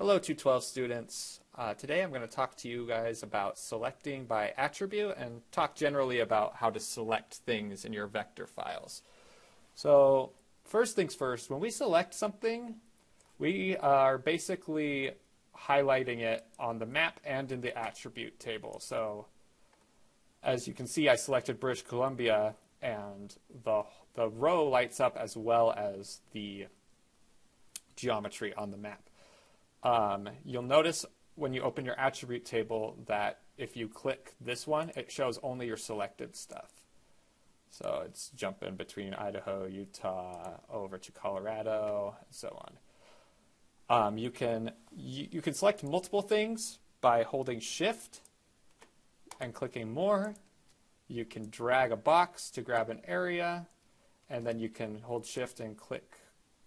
Hello 212 students. Today I'm going to talk to you guys about selecting by attribute and talk generally about how to select things in your vector files. So first things first, when we select something, we are basically highlighting it on the map and in the attribute table. So as you can see, I selected British Columbia and the row lights up as well as the geometry on the map. You'll notice when you open your attribute table that if you click this one, it shows only your selected stuff. So it's jumping between Idaho, Utah, over to Colorado, and so on. You can select multiple things by holding Shift and clicking More. You can drag a box to grab an area, and then you can hold Shift and click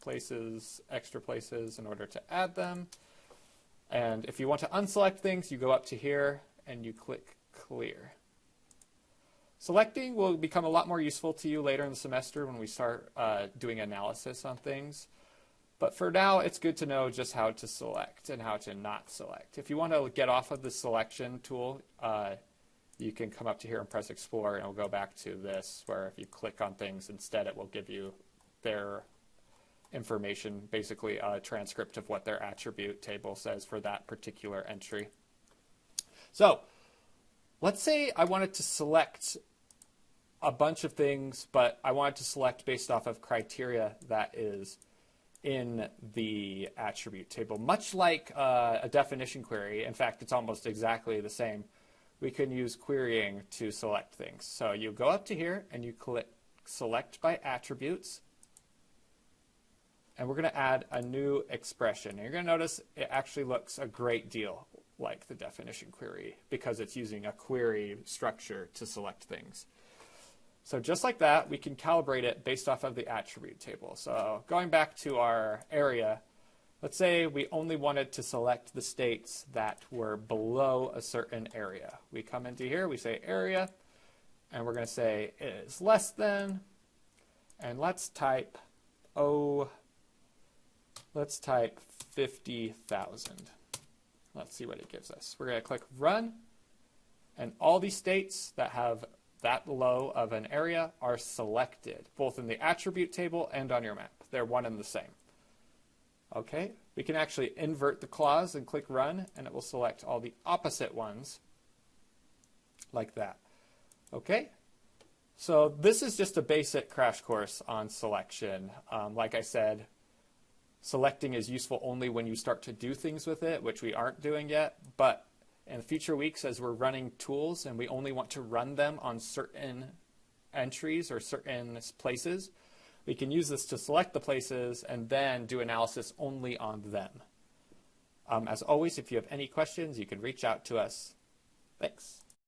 places, extra places in order to add them. And if you want to unselect things, you go up to here and you click Clear. Selecting will become a lot more useful to you later in the semester when we start doing analysis on things. But for now, it's good to know just how to select and how to not select. If you want to get off of the selection tool, you can come up to here and press Explore, and it'll go back to this, where if you click on things instead, it will give you their information, basically a transcript of what their attribute table says for that particular entry. So let's say I wanted to select a bunch of things, but I wanted to select based off of criteria that is in the attribute table. Much like a definition query, in fact, it's almost exactly the same. We can use querying to select things. So you go up to here and you click Select by Attributes, and we're going to add a new expression. And you're going to notice it actually looks a great deal like the definition query because it's using a query structure to select things. So just like that, we can calibrate it based off of the attribute table. So going back to our area, let's say we only wanted to select the states that were below a certain area. We come into here, we say area, and we're going to say is less than, and let's type 50,000. Let's see what it gives us. We're going to click Run, and all these states that have that low of an area are selected, both in the attribute table and on your map. They're one and the same. Okay, we can actually invert the clause and click Run, and it will select all the opposite ones like that. Okay, so this is just a basic crash course on selection. Like I said, selecting is useful only when you start to do things with it, which we aren't doing yet. But in future weeks, as we're running tools and we only want to run them on certain entries or certain places, we can use this to select the places and then do analysis only on them. As always, if you have any questions, you can reach out to us. Thanks.